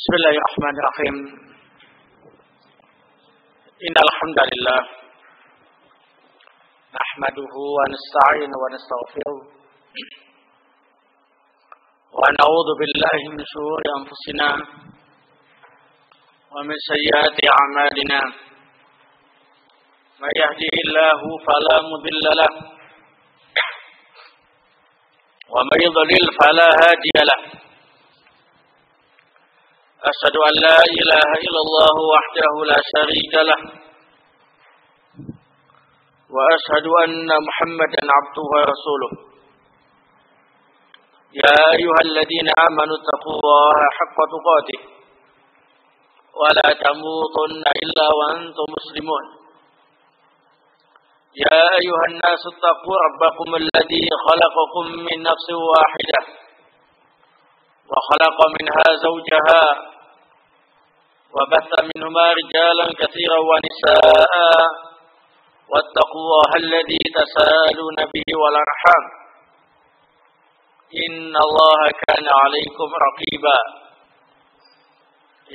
Bismillahirrahmanirrahim. Innal hamdalillah nahmaduhu wa nasta'inu wa nastaghfiruh wa na'udzu billahi min shururi anfusina wa min sayyiati a'malina. May yahdihillahu fala mudilla lahu wa may yudlil fala hadiya lahu. أشهد أن لا إله إلا الله وحده لا شريك له وأشهد أن محمدا عبده ورسوله يا أيها الذين آمنوا اتقوا الله حق تقاته ولا تموتن إلا وأنتم مسلمون يا أيها الناس اتقوا ربكم الذي خلقكم من نفس واحدة وخلق منها زوجها وبث منهما رجالا كثيرا ونساء واتقوا الله الذي تساءلون به والأرحام إن الله كان عليكم رقيبا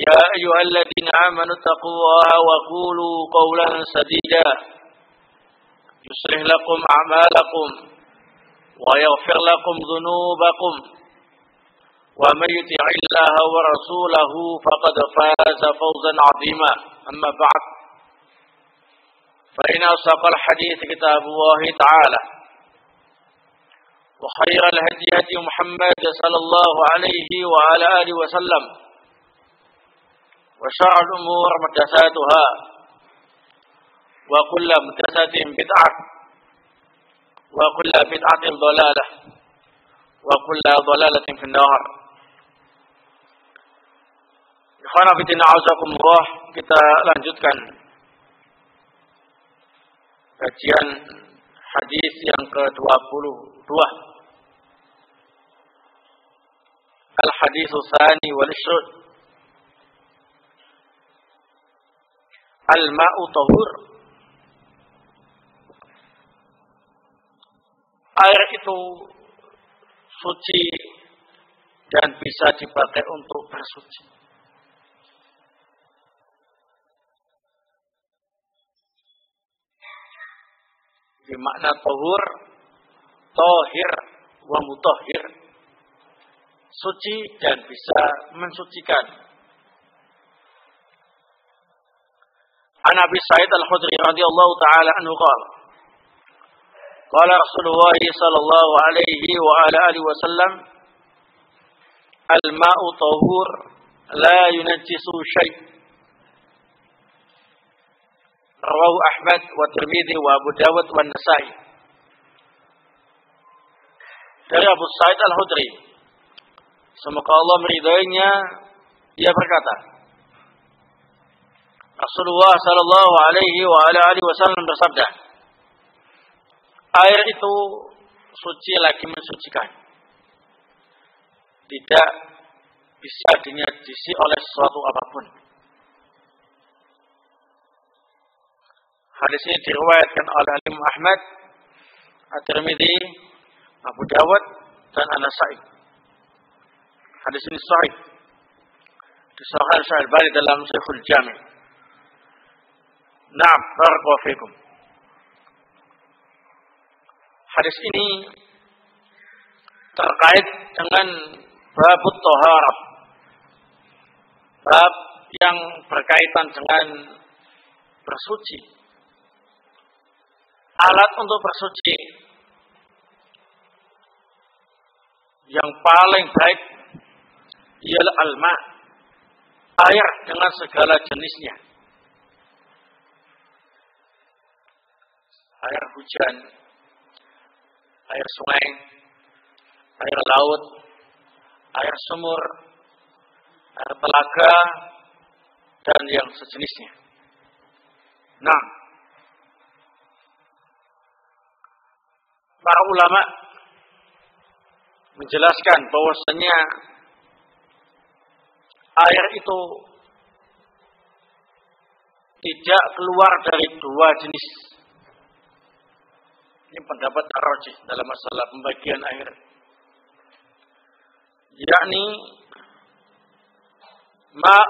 يا أيها الذين آمنوا اتقوا الله وقولوا قولا سديدا يصلح لكم أعمالكم ويغفر لكم ذنوبكم ومن يطع الله ورسوله فقد فاز فوزا عظيما. أما بعد فإن أصدق الحديث كتاب الله تعالى وخير الهدي هدي محمد صلى الله عليه وعلى آله وسلم وشر الأمور محدثاتها وكل محدثة بدعة وكل بدعة ضلالة وكل ضلالة في النار. Ikhwana fillah a'azakumullah, kita lanjutkan kajian hadis yang ke-22. Al-haditsu tsani wal 'ishrun. Al-ma'u tahur. Air itu suci dan bisa dipakai untuk bersuci. Bermakna tahur, tahir, wa mutahhir. Suci dan bisa mensucikan. An Abi Sa'id Al-Khudri radhiyallahu ta'ala anhu qala qala Rasulullah sallallahu alaihi wa ala alihi wasallam al-ma'u tahur la yunajjisu syai'. Rawahu Ahmad wa Tirmidzi wa Abu Dawud wa Nasa'i. Dari Abu Sa'id Al-Khudri, semoga Allah meridainya, ia berkata, Rasulullah sallallahu alaihi wa ala alihi wasallam bersabda, air itu suci lagi mensucikan. Tidak bisa dinajisi oleh sesuatu apapun. Hadis ini diriwayatkan oleh Imam Ahmad, At-Tirmidzi, Abu Dawud, dan An-Nasa'i. Hadis ini sahih. Disahihkan Syekh Al-Albani dalam Sahihul Jami'. Na'am, barakallahu fikum. Hadis ini terkait dengan babut thaharah. Bab yang berkaitan dengan bersuci. Alat untuk bersuci yang paling baik ialah al-ma, air dengan segala jenisnya. Air hujan, air sungai, air laut, air sumur, air telaga, dan yang sejenisnya. Nah, para ulama menjelaskan bahwasanya air itu tidak keluar dari dua jenis. Ini pendapat ar-rajih dalam masalah pembagian air. Yakni ma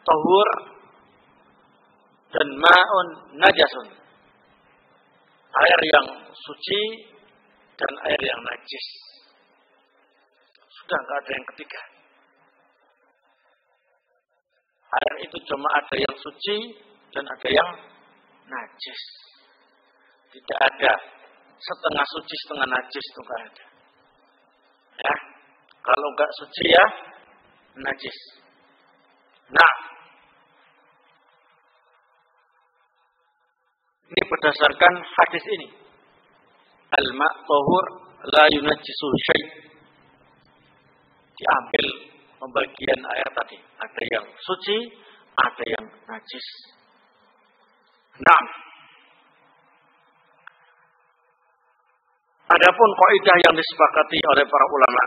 tahur dan ma'un najasun. Air yang suci dan air yang najis. Sudah enggak ada yang ketiga. Air itu cuma ada yang suci dan ada yang najis. Tidak ada setengah suci setengah najis, itu enggak ada. Ya, kalau enggak suci ya najis. Nah, ini berdasarkan hadis ini. Al-ma' tahur la yunajjisu syai'. Diambil pembagian air tadi. Ada yang suci, ada yang najis. Nah, adapun kaidah yang disepakati oleh para ulama,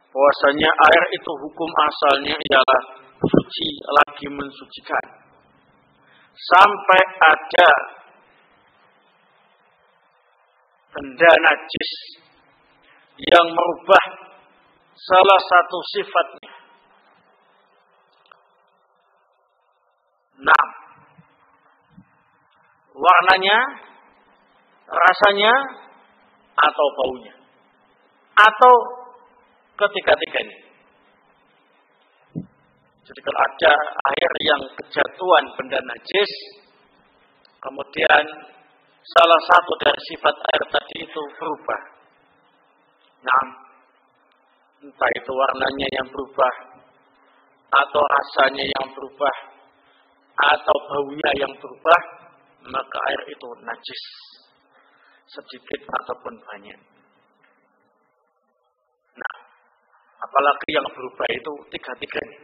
bahwasanya air itu hukum asalnya ialah suci lagi mensucikan. Sampai ada benda najis yang merubah salah satu sifatnya. Nah, warnanya, rasanya, atau baunya, atau ketiga-tiganya. Jadi kalau ada air yang kejatuhan benda najis, kemudian salah satu dari sifat air tadi itu berubah. Nah, entah itu warnanya yang berubah, atau rasanya yang berubah, atau baunya yang berubah, maka air itu najis, sedikit ataupun banyak. Nah, apalagi yang berubah itu tiga-tiganya.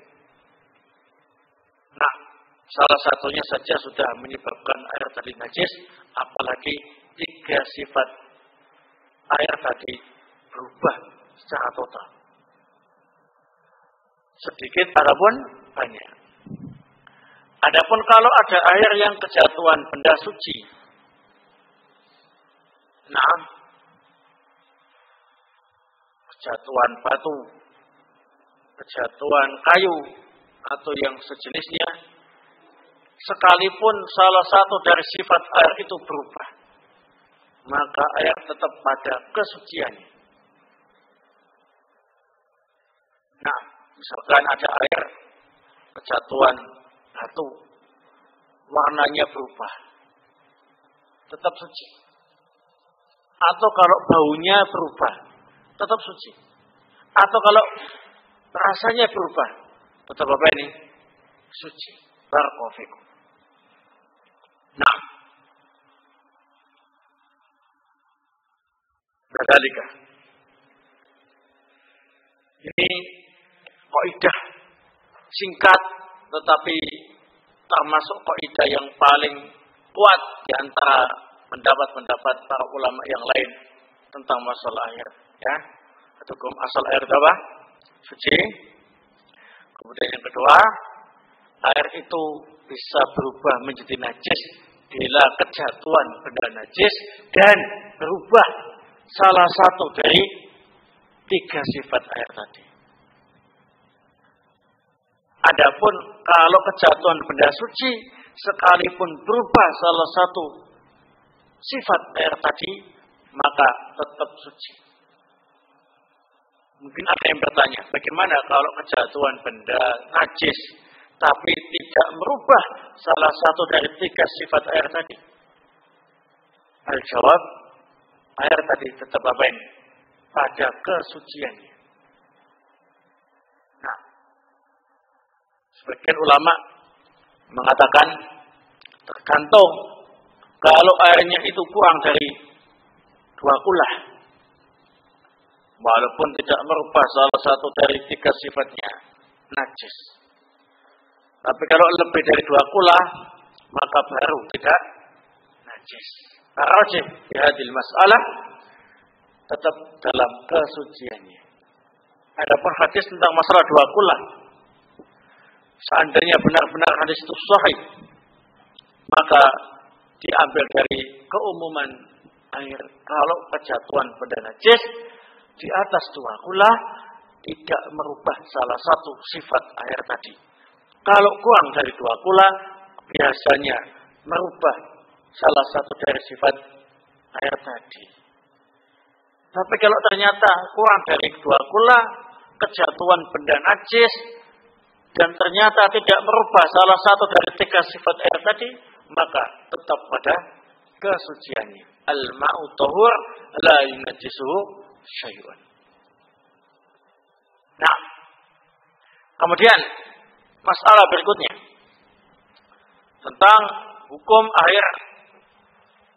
Nah, salah satunya saja sudah menyebabkan air tadi najis, apalagi tiga sifat air tadi berubah secara total. Sedikit ataupun banyak. Adapun kalau ada air yang kejatuhan benda suci, nah, kejatuhan batu, kejatuhan kayu, atau yang sejenisnya, sekalipun salah satu dari sifat air itu berubah, maka air tetap pada kesuciannya. Nah, misalkan ada air kejatuhan batu, warnanya berubah, tetap suci. Atau kalau baunya berubah, tetap suci. Atau kalau rasanya berubah, tetap apa ini? Suci. Barakallahu fikum. Nah, kadzalika. Ini kaidah singkat tetapi termasuk kaidah yang paling kuat di antara pendapat-pendapat para ulama yang lain tentang masalah air, ya. Hukum asal air apa? Suci. Kemudian yang kedua, air itu bisa berubah menjadi najis bila kejatuhan benda najis dan berubah salah satu dari tiga sifat air tadi. Adapun kalau kejatuhan benda suci, sekalipun berubah salah satu sifat air tadi, maka tetap suci. Mungkin ada yang bertanya, bagaimana kalau kejatuhan benda najis, tapi tidak merubah salah satu dari tiga sifat air tadi? Al-jawab, air tadi tetap apa ini? Pada kesuciannya. Nah, sebagian ulama mengatakan tergantung kalau airnya itu kurang dari 2 kulah, walaupun tidak merubah salah satu dari tiga sifatnya najis. Tapi kalau lebih dari 2 kulah, maka baru tidak najis. Rajih di hadil masalah tetap dalam kesuciannya. Adapun hadis tentang masalah 2 kulah, seandainya benar-benar hadis itu sahih, maka diambil dari keumuman air. Kalau kejatuhan benda najis di atas 2 kulah, tidak merubah salah satu sifat air tadi. Kalau kurang dari 2 kula, biasanya merubah salah satu dari sifat air tadi. Tapi kalau ternyata kurang dari 2 kula, kejatuhan benda najis, dan ternyata tidak merubah salah satu dari 3 sifat air tadi, maka tetap pada kesuciannya. Al-ma'u tahur la yunajjisuhu syai'un. Nah, kemudian masalah berikutnya tentang hukum air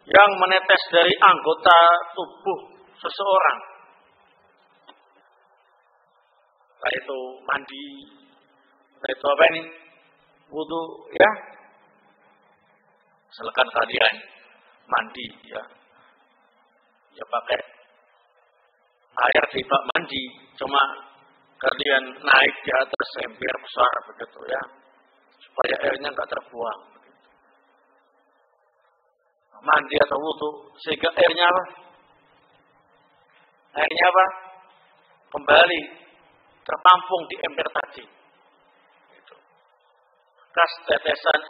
yang menetes dari anggota tubuh seseorang. Entah itu mandi, entah itu apa ini, wudu, ya. Silakan kalian mandi, ya pakai air di bak mandi, cuma kalian naik di atas ember besar begitu, ya, supaya airnya nggak terbuang. Mandi atau wudu sehingga airnya apa? Airnya apa? Kembali tertampung di ember tadi. Itu. Bekas tetesan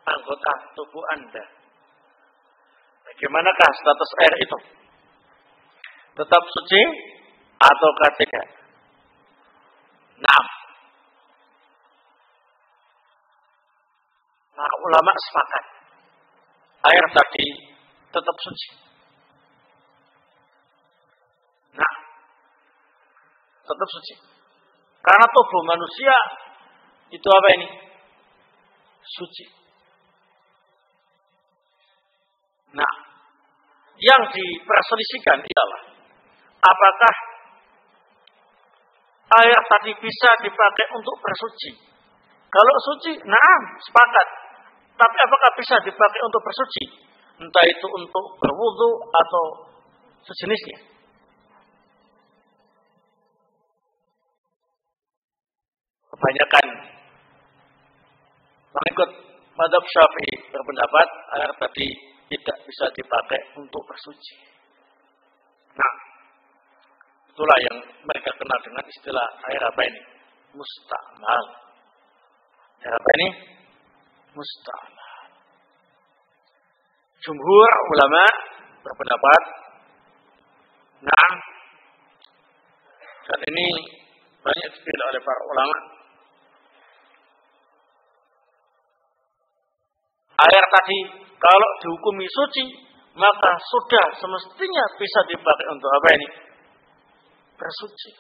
anggota tubuh Anda. Bagaimanakah status air itu? Tetap suci atau tidak? Nah, para ulama sepakat air tadi tetap suci. Nah, tetap suci. Karena tubuh manusia itu apa ini? Suci. Nah, yang diperselisihkan ialah apakah air tadi bisa dipakai untuk bersuci? Kalau suci, nah, sepakat. Tapi apakah bisa dipakai untuk bersuci? Entah itu untuk berwudu atau sejenisnya. Kebanyakan mengikut mazhab Syafi'i berpendapat air tadi tidak bisa dipakai untuk bersuci. Nah, itulah yang mereka kenal dengan istilah air apa ini? Mustamal. Air apa ini? Mustamal. Jumhur ulama berpendapat, nah, dan ini banyak dipilih oleh para ulama, air tadi kalau dihukumi suci, maka sudah semestinya bisa dipakai untuk apa ini? Bersuci.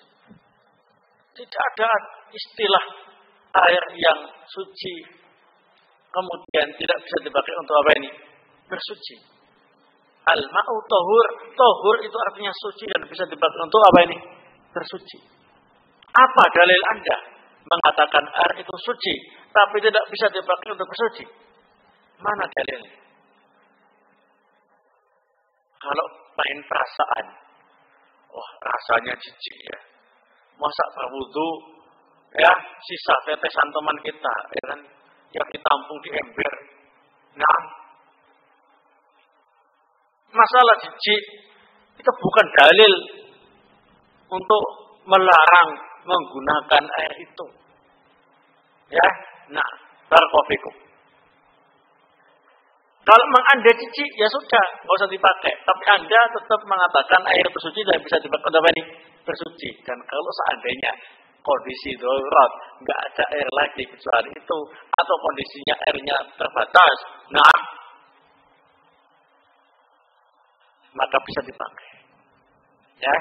Tidak ada istilah air yang suci kemudian tidak bisa dipakai untuk apa ini? Bersuci. Al-ma'u tahur. Tahur itu artinya suci dan bisa dipakai untuk apa ini? Bersuci. Apa dalil Anda mengatakan air itu suci tapi tidak bisa dipakai untuk bersuci? Mana dalilnya? Kalau main perasaan, wah rasanya jijik ya. Masa berwudu, ya sisa tetesan teman kita, ya kan, yang ditampung di ember. Nah, masalah jijik itu bukan dalil untuk melarang menggunakan air itu. Ya, nah, barakallahu. Kalau memang Anda jijik, ya sudah, nggak usah dipakai. Tapi Anda tetap mengatakan air bersuci dan bisa dipakai untuk apa ini? Bersuci. Dan kalau seandainya kondisi darurat, nggak ada air lagi kecuali itu, atau kondisinya airnya terbatas, nah, maka bisa dipakai. Ya,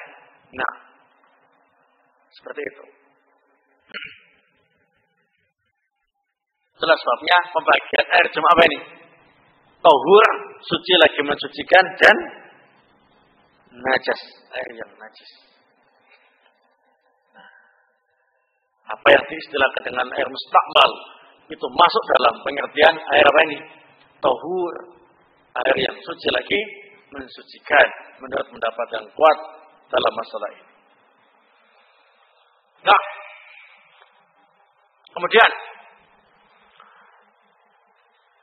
nah, seperti itu. Itulah sebabnya pembagian air cuma apa ini? Tahur, suci lagi mensucikan, dan najas, air yang najis. Nah, apa yang diistilahkan dengan air mustakmal itu masuk dalam pengertian air apa ini? Tahur, air yang suci lagi mensucikan, menurut pendapat yang kuat dalam masalah ini. Nah, kemudian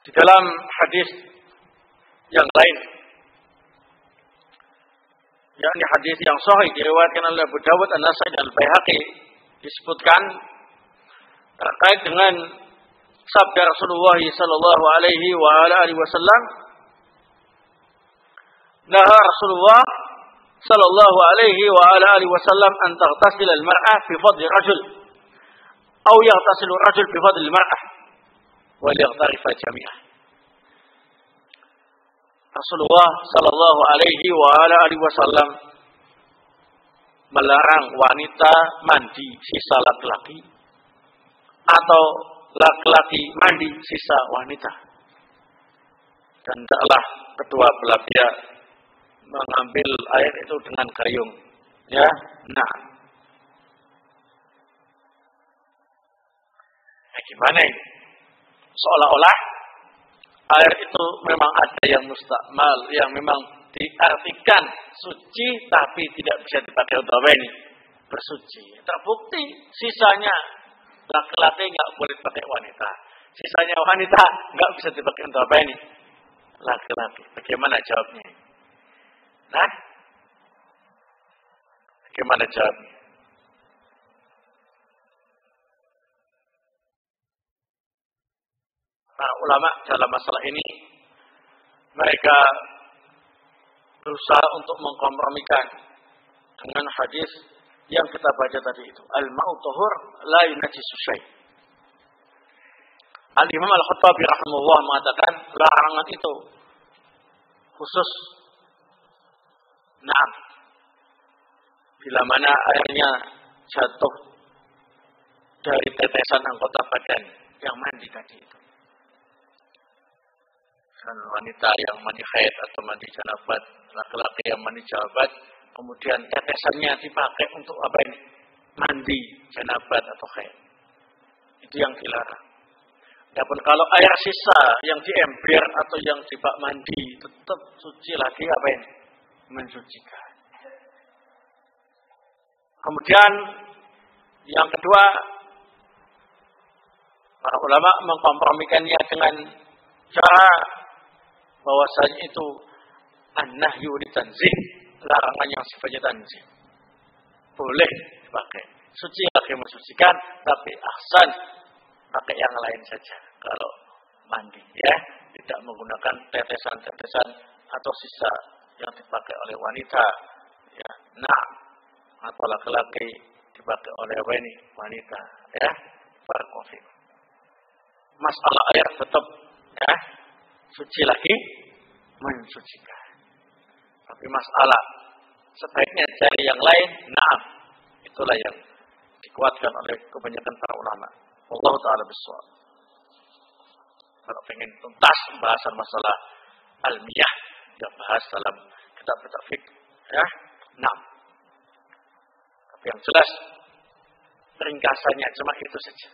di dalam hadis yang lain yakni hadis yang sahih diriwayatkan oleh Abu Dawud, An-Nasai dan Al-Baihaqi, disebutkan terkait dengan sabda Rasulullah sallallahu alaihi wa ala alihi wasallam, naha Rasulullah sallallahu alaihi wa ala alihi wasallam an taghtasila al-mar'ah fi fadli rajul aw yaghtasilu rajul fi fadli al-mar'ah wa liyaghtarifa jami'ah. Rasulullah sallallahu alaihi wa ala alihi wasallam melarang wanita mandi sisa laki-laki atau laki-laki mandi sisa wanita. Dan hendaklah kedua belah pihak mengambil air itu dengan gayung. Ya, nah. Gimana ini? Seolah-olah air itu memang ada yang mustakmal, yang memang diartikan suci tapi tidak bisa dipakai untuk apa ini? Bersuci. Terbukti sisanya laki-laki nggak boleh pakai wanita. Sisanya wanita nggak bisa dipakai untuk apa ini? Laki-laki. Bagaimana jawabnya? Nah, bagaimana jawabnya? Para ulama dalam masalah ini mereka berusaha untuk mengkompromikan dengan hadis yang kita baca tadi itu, al-ma'u tahur la yunajjisu syai'. Al-Imam Al-Khattabi rahimahullah mengatakan larangan itu khusus bila mana airnya jatuh dari tetesan anggota badan yang mandi tadi itu. Dan wanita yang mandi haid atau mandi janabat, laki-laki yang mandi janabat, kemudian tetesannya dipakai untuk apa ini? Mandi janabat atau haid. Itu yang dilarang. Adapun kalau air sisa yang diember atau yang dibak mandi tetap suci lagi apa ini? Mensucikan. Kemudian yang kedua, para ulama mengkompromikannya dengan cara bahwasanya itu an-nahyu litanzih, larangan yang sifatnya tanzih. Boleh dipakai. Suci lagi mensucikan, tapi ahsan pakai yang lain saja kalau mandi, ya, tidak menggunakan tetesan-tetesan atau sisa yang dipakai oleh wanita, ya, atau laki-laki dipakai oleh wanita, ya, barakallahu. Masalah air tetap, ya, suci lagi mensucikan. Tapi masalah sebaiknya cari yang lain, itulah yang dikuatkan oleh kebanyakan para ulama. Allah Ta'ala bisawab. Kalau ingin tuntas pembahasan masalah almiyah, ya bahas dalam kitab fikih, ya. Tapi yang jelas ringkasannya cuma itu saja.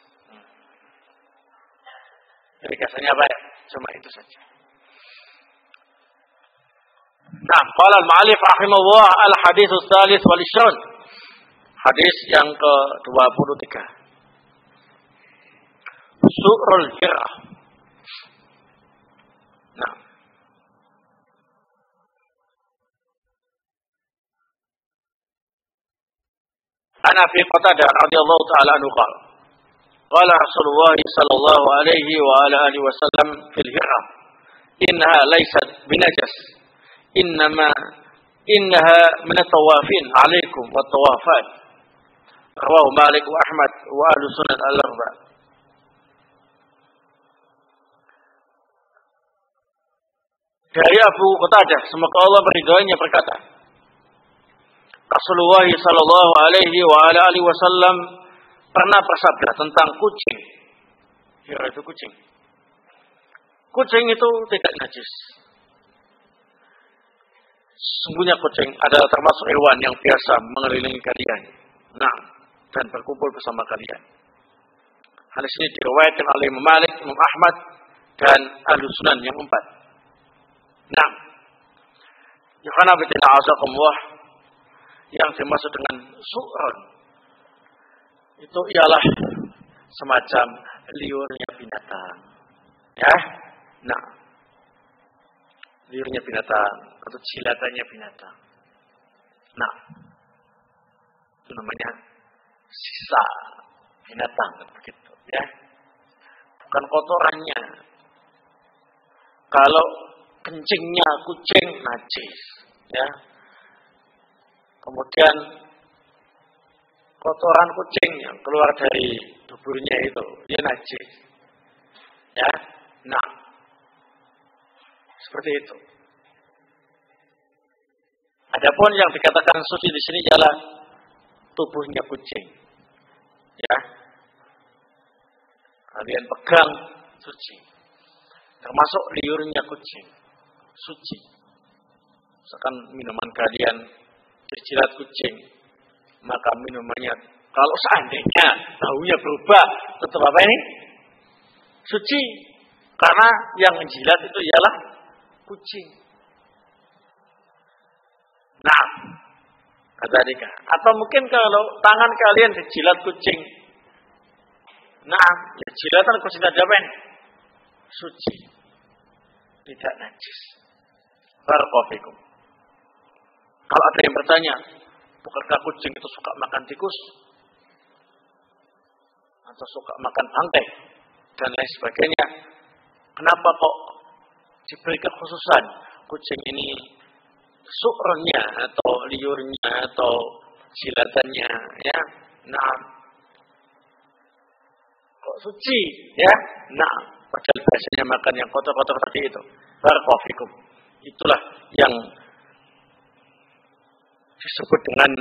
Ringkasannya apa ya? Cuma itu saja. Qala al-ma'alif rahimahullah al-hadits ats-tsalits wal 'ishrun. Hadis yang ke-23. Su'rul hirah. An Abi Qatadah radhiyallahu ta'ala anhu qala qala Rasulullah sallallahu alaihi wa ala alihi wasallam fil hirah innaha laysat binajas innaha min at-tawafin 'alaikum wa tawafat. Rawahu Malik wa Ahmad wa ahlu sunan al-arba'. Dari Abu Qatadah, semoga Allah meridhoinya, berkata, Rasulullah sallallahu alaihi wa ala alihi wasallam pernah bersabda tentang kucing. Ya, itu kucing. Kucing itu tidak najis. Sesungguhnya kucing adalah termasuk hewan yang biasa mengelilingi kalian. Dan berkumpul bersama kalian. Hadis ini diriwayatkan oleh Imam Malik, Imam Ahmad, dan ahlu sunan yang 4. Yohana bin Azakumullah, yang dimaksud dengan su'run itu ialah semacam liurnya binatang, ya. Liurnya binatang atau jilatannya binatang. Nah, itu namanya sisa binatang begitu ya. Bukan kotorannya. Kalau kencingnya kucing najis ya. Kemudian kotoran kucing yang keluar dari tuburnya itu dia najis. Ya. Nah, seperti itu. Adapun yang dikatakan suci di sini ialah tubuhnya kucing. Ya. Kalian pegang suci. Termasuk liurnya kucing. Suci. Misalkan minuman kalian dijilat kucing, maka minumannya kalau seandainya baunya berubah, tetap apa ini? Suci. Karena yang menjilat itu ialah kucing. Nah, kata Dika. Atau mungkin kalau tangan kalian dijilat kucing, nah, ya jilatan kucing tadi apa ini? Suci. Tidak najis. Barakallahu. Kalau ada yang bertanya, bukankah kucing itu suka makan tikus? Atau suka makan bangkai? Dan lain sebagainya. Kenapa kok diberi kekhususan kucing ini su'rnya atau liurnya atau jilatannya ya? Nah, kok suci ya? Nah, padahal biasanya makan yang kotor-kotor tadi itu. Barakallahu. Itulah yang disebut dengan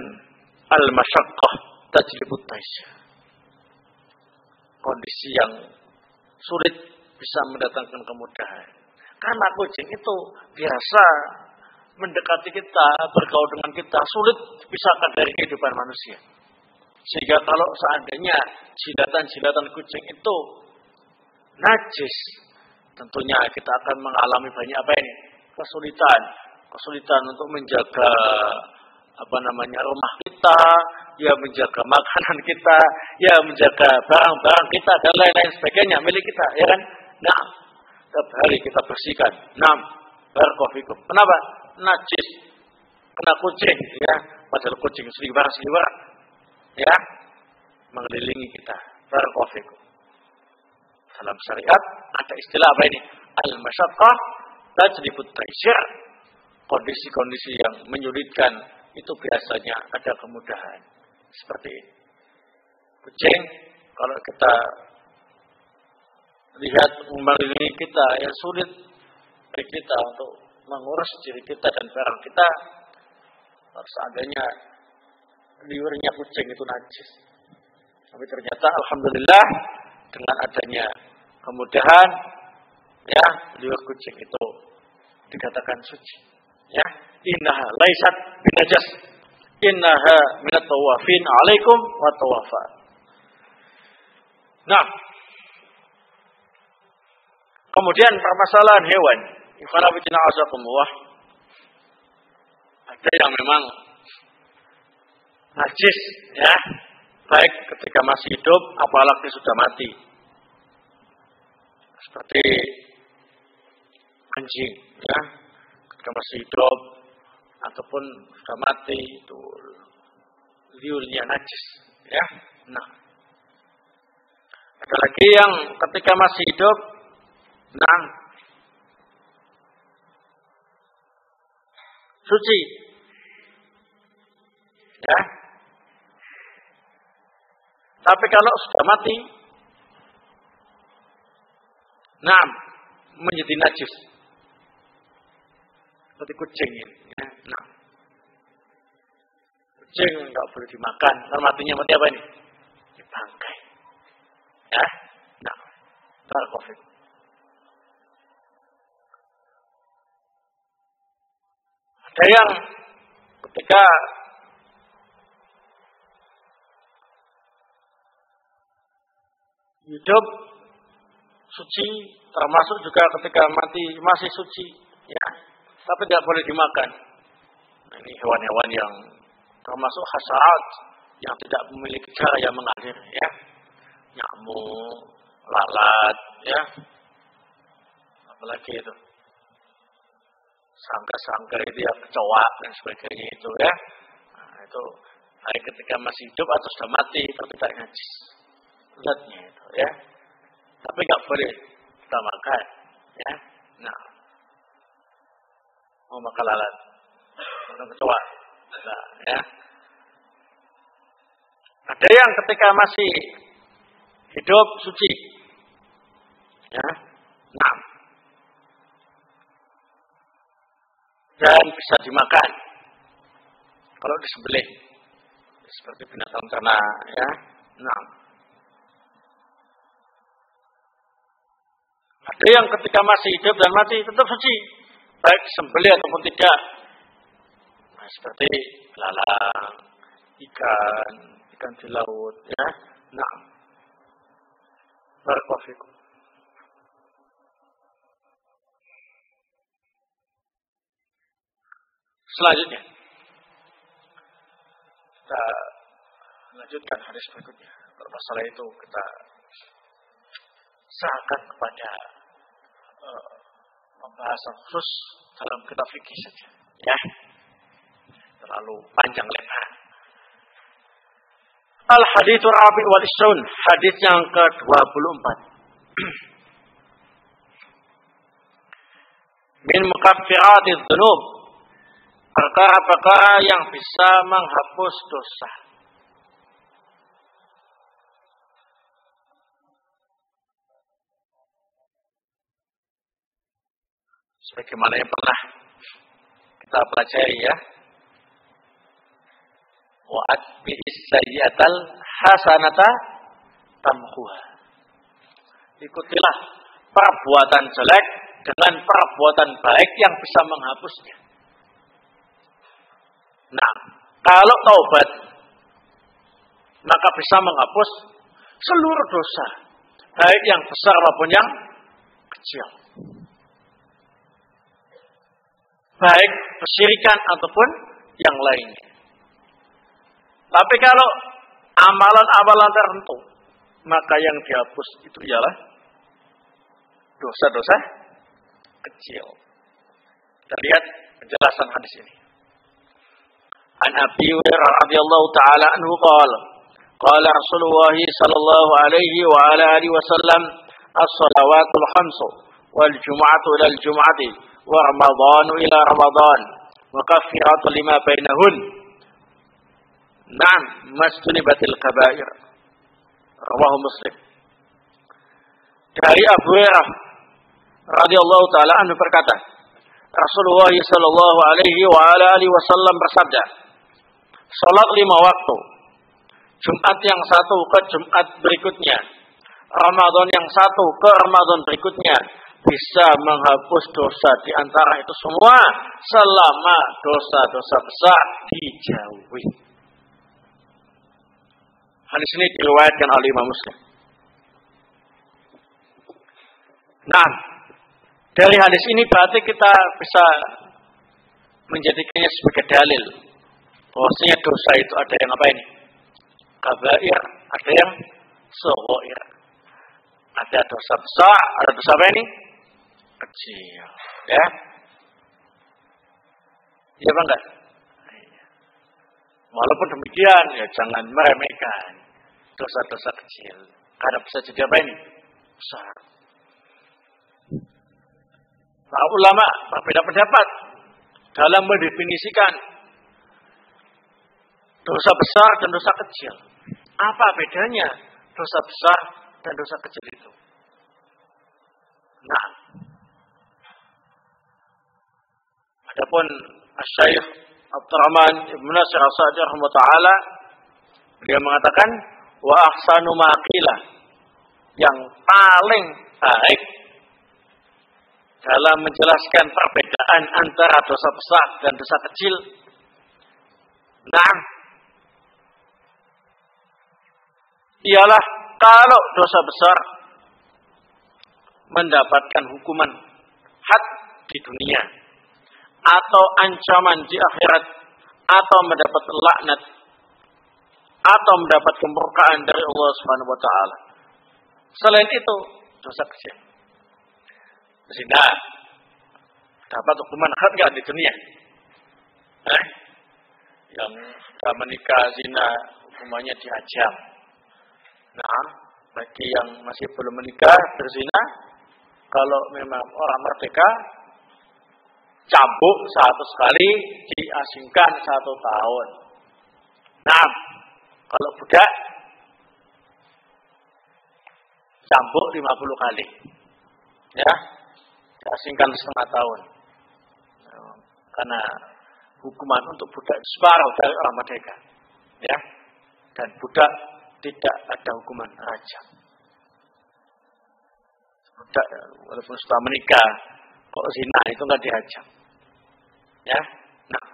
al-masyaqqah tajlibut taisir. Kondisi yang sulit bisa mendatangkan kemudahan. Karena kucing itu biasa mendekati kita, bergaul dengan kita, sulit dipisahkan dari kehidupan manusia. Sehingga kalau seandainya jilatan-jilatan kucing itu najis, tentunya kita akan mengalami banyak apa ini? Kesulitan untuk menjaga rumah kita, ya menjaga makanan kita, ya menjaga barang-barang kita dan lain-lain sebagainya milik kita, ya kan? Nah, setiap hari kita bersihkan. Nah, barakallahu. Kenapa? Najis kena kucing, ya. Padahal kucing seliwer, ya, mengelilingi kita. Barakallahu. Dalam syariat ada istilah apa ini? Al-masyaqqah tajlibut taisir. Kondisi-kondisi yang menyulitkan itu biasanya ada kemudahan. Seperti ini. Kucing, kalau kita lihat mengelilingi kita, yang sulit bagi kita untuk mengurus diri kita dan barang kita, seandainya liurnya kucing itu najis. Tapi ternyata alhamdulillah dengan adanya kemudahan, ya, liur kucing itu dikatakan suci. Ya, innaha laisat binajas, innaha minat tawafin alaikum wa tawafa. Nah, kemudian permasalahan hewan, ikhwanabitina azakumullah, ada yang memang najis, ya, baik ketika masih hidup, apalagi sudah mati. Seperti anjing, ya, ketika masih hidup ataupun sudah mati itu liurnya najis, ya. Nah, ada lagi yang ketika masih hidup, nah, suci, ya. Tapi kalau sudah mati, nah, menjadi najis. Seperti kucing ini. Ya. Nah, kucing nggak boleh dimakan. Kalau matinya mati apa ini? Dibangkai. Ya. Nah, COVID. Ada yang ketika hidup suci, termasuk juga ketika mati masih suci, ya, tapi tidak boleh dimakan. Nah, ini hewan-hewan yang termasuk hasarat yang tidak memiliki cara yang mengalir, ya, nyamuk, lalat, ya, apalagi itu sangka-sangka itu ya, kecoa dan sebagainya itu, ya. itu baik ketika masih hidup atau sudah mati itu tidak najis. Zatnya itu ya. Tapi nggak boleh kita makan ya. Nah, mau makan lalat, atau kecoa, nah, ya. Ada yang ketika masih hidup suci, ya, nah, dan bisa dimakan kalau disembelih seperti binatang ternak, ya, nah. Ada yang ketika masih hidup dan mati tetap suci, baik disembelih ataupun tidak. Nah, seperti belalang, ikan di laut, ya. Nah, barakallahu. Selanjutnya, kita lanjutkan hadis berikutnya. Kalau masalah itu kita serahkan kepada pembahasan khusus dalam kitab fikih saja, ya. Terlalu panjang lebar. Al-hadithur rabi' wal ishrun, hadis yang ke-24. Min mukaffiratidz dzunub, perkara-perkara yang bisa menghapus dosa. Sebagaimana yang pernah kita pelajari ya. Wa atbi'is sayyi'atal hasanata tamhuha. Ikutilah perbuatan jelek dengan perbuatan baik yang bisa menghapusnya. Nah, kalau taubat maka bisa menghapus seluruh dosa, baik yang besar maupun yang kecil. Baik kesyirikan ataupun yang lainnya. Tapi kalau amalan-amalan tertentu, maka yang dihapus itu ialah dosa-dosa kecil. Kita lihat penjelasan hadis ini. An Abi Hurairah radhiyallahu taala anhu qala qala Rasulullah sallallahu alaihi wa ala alihi wasallam as-shalawatul khamsu wal jumu'atu ila al-jumu'ati wa ramadhanu ila ramadhan wa kaffiratu lima bainahun. Naam, mastunibatil kabair. Rawahu Muslim. Dari Abu Hurairah radhiyallahu taala anhu berkata, Rasulullah sallallahu alaihi wa ala alihi wasallam bersabda, salat 5 waktu, Jumat yang satu ke Jumat berikutnya, Ramadan yang satu ke Ramadan berikutnya, bisa menghapus dosa di antara itu semua selama dosa-dosa besar dijauhi. Hadis ini diriwayatkan oleh Imam Muslim. Nah, dari hadis ini berarti kita bisa menjadikannya sebagai dalil bahwasanya dosa itu ada yang apa ini? Kabair, ada yang shaghair. Ada dosa besar, ada dosa apa ini? Kecil, ya. Iya apa enggak? Walaupun demikian, ya jangan meremehkan dosa-dosa kecil. Karena bisa jadi apa ini? Besar. Para ulama berbeda pendapat dalam mendefinisikan dosa besar dan dosa kecil. Apa bedanya dosa besar dan dosa kecil itu? Nah, adapun Asy-Syaikh Abdurrahman Ibnu Nasir As-Sa'di rahimahullah taala, dia mengatakan wa ahsanu ma qila, yang paling baik dalam menjelaskan perbedaan antara dosa besar dan dosa kecil. Nah, ialah kalau dosa besar mendapatkan hukuman had di dunia atau ancaman di akhirat atau mendapat laknat atau mendapat kemurkaan dari Allah Subhanahu wa taala. Selain itu, dosa kecil. Zina dapat hukuman had enggak di dunia? yang sudah menikah zina hukumannya diajam. Nah, bagi yang masih belum menikah berzina, kalau memang orang merdeka, cambuk 100 kali, diasingkan 1 tahun. Nah, kalau budak, cambuk 50 kali. Ya, diasingkan setengah tahun. Karena hukuman untuk budak separuh dari orang merdeka. Ya, dan budak tidak ada hukuman rajam. Budak walaupun sudah menikah, kok zina itu nggak diajam. Ya, nah,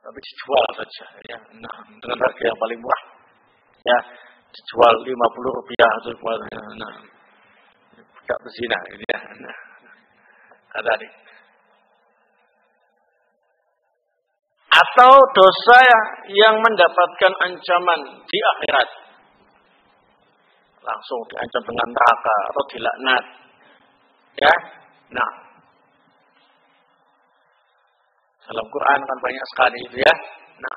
tapi dijual saja. Ya, nah, dengan harga yang paling murah. Ya, dijual Rp50 atau nah, budak berzina ini ya. Nah, ada nih. Atau dosa yang mendapatkan ancaman di akhirat, langsung diancam dengan neraka atau dilaknat. Ya, nah, dalam Quran kan banyak sekali itu ya. Nah,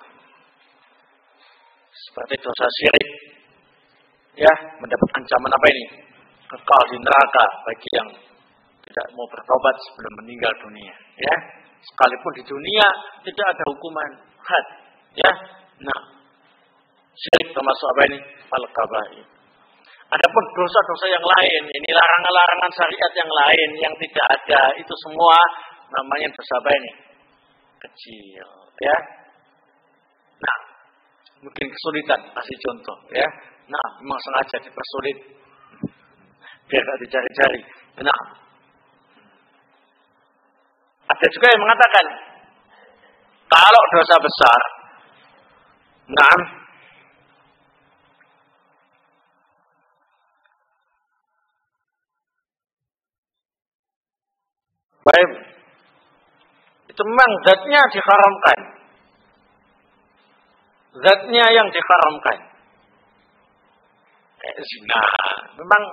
seperti dosa syirik, ya, mendapat ancaman apa ini? Kekal di neraka bagi yang tidak mau bertobat sebelum meninggal dunia. Ya, sekalipun di dunia tidak ada hukuman had. Ya, nah, syirik termasuk apa ini? Al-kabair. Adapun dosa-dosa yang lain, ini larangan-larangan syariat yang lain yang tidak ada, itu semua namanya dosa apa ini? Kecil, ya. Nah, mungkin kesulitan, kasih contoh, ya. Nah, memang sengaja dipersulit biar tidak dicari-cari. Nah, ada juga yang mengatakan kalau dosa besar, nah, baik, itu memang zatnya diharamkan. Zatnya yang diharamkan. Zina. Memang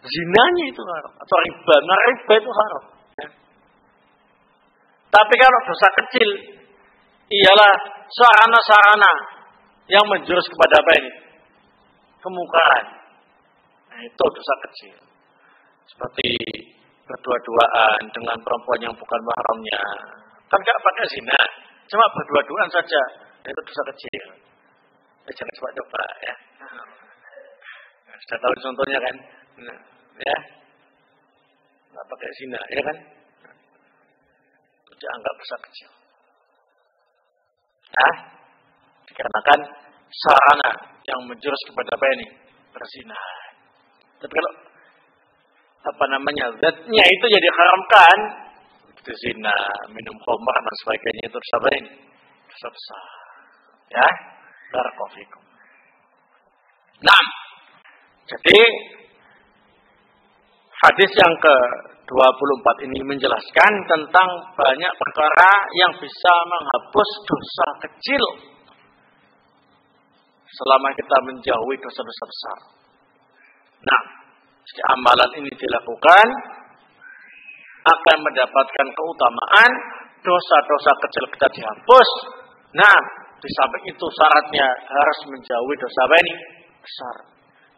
zinanya itu haram. Atau riba. Nah, riba itu haram. Ya. Tapi kalau dosa kecil, ialah sarana-sarana yang menjurus kepada apa ini? Kemungkaran. Nah, itu dosa kecil. Seperti berdua-duaan dengan perempuan yang bukan mahramnya. Kan gak pakai zina, cuma berdua-duaan saja. Itu dosa kecil. Jangan coba-coba ya. Sudah tahu contohnya kan? Nah, ya. Gak pakai zina, ya kan? Dianggap dosa kecil. Nah, dikarenakan sarana yang menjurus kepada apa ini? Perzinahan. Tapi kalau zatnya itu jadi haramkan, itu zina, minum khamr dan sebagainya, itu dosa ini, dosa besar. Ya, barakallahu. Nah, jadi hadis yang ke-24 ini menjelaskan tentang banyak perkara yang bisa menghapus dosa kecil selama kita menjauhi dosa-dosa besar. Nah, jika amalan ini dilakukan akan mendapatkan keutamaan, dosa-dosa kecil kita dihapus. Nah, di samping itu syaratnya harus menjauhi dosa ini besar.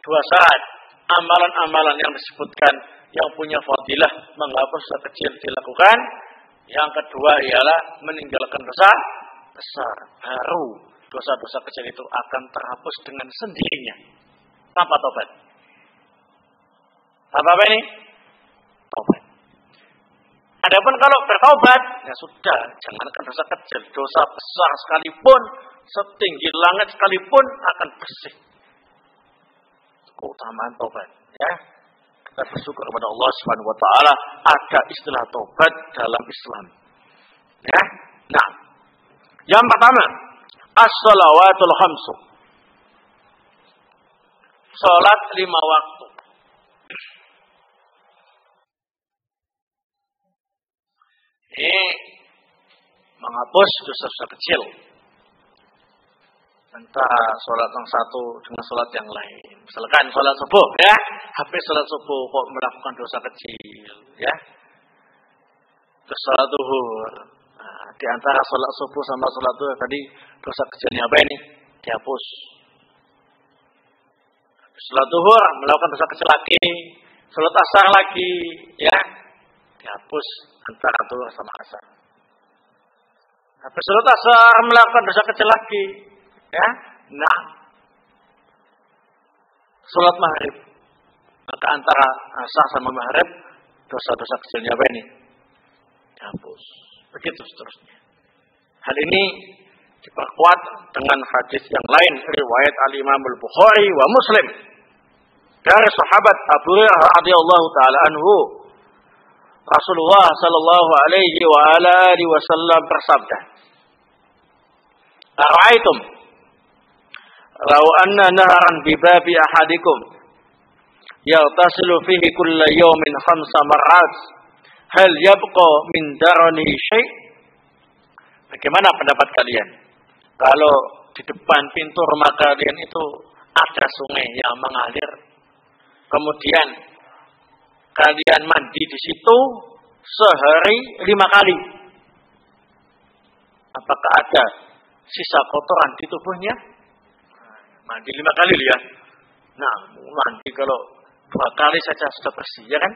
2 syarat, amalan-amalan yang disebutkan yang punya fadilah menghapus dosa kecil dilakukan. Yang kedua ialah meninggalkan dosa besar. Baru dosa-dosa kecil itu akan terhapus dengan sendirinya tanpa tobat. Apa ini? Tobat. Adapun kalau bertobat, ya sudah, jangankan dosa kecil, dosa besar sekalipun, setinggi langit sekalipun akan bersih. Keutamaan tobat, ya. Kita bersyukur kepada Allah Subhanahu wa taala ada istilah tobat dalam Islam. Ya. Nah, yang pertama, as-shalawatul khamsu. Salat 5 waktu. Ini menghapus dosa-dosa kecil antara sholat yang satu dengan sholat yang lain. Misalkan sholat subuh, ya, habis sholat subuh kok melakukan dosa kecil, ya. Terus sholat zuhur, nah, di antara sholat subuh sama sholat duha tadi dosa kecilnya apa ini? Dihapus. Sholat duhur melakukan dosa kecil lagi, sholat asar lagi, ya dihapus antara duhur sama asar. Habis sholat asar melakukan dosa kecil lagi, ya. Nah, sholat maghrib maka antara asar sama maghrib dosa-dosa kecilnya apa ini? Dihapus. Begitu seterusnya. Hal ini diperkuat dengan hadis yang lain riwayat Al-Imam Al-Bukhari wa Muslim dari sahabat Abu Hurairah radhiyallahu taala anhu. Rasulullah sallallahu alaihi wa alihi wasallam bersabda, "Ara'aitum law anna naharan bi babi ahadikum yaghtasilu fihi kulla yawmin 5 marrat hal yabqa min darani syai'?" Bagaimana pendapat kalian kalau di depan pintu rumah kalian itu ada sungai yang mengalir, kemudian kalian mandi di situ sehari 5 kali, apakah ada sisa kotoran di tubuhnya? Mandi 5 kali ya. Nah, mandi kalau 2 kali saja sudah bersih, ya kan?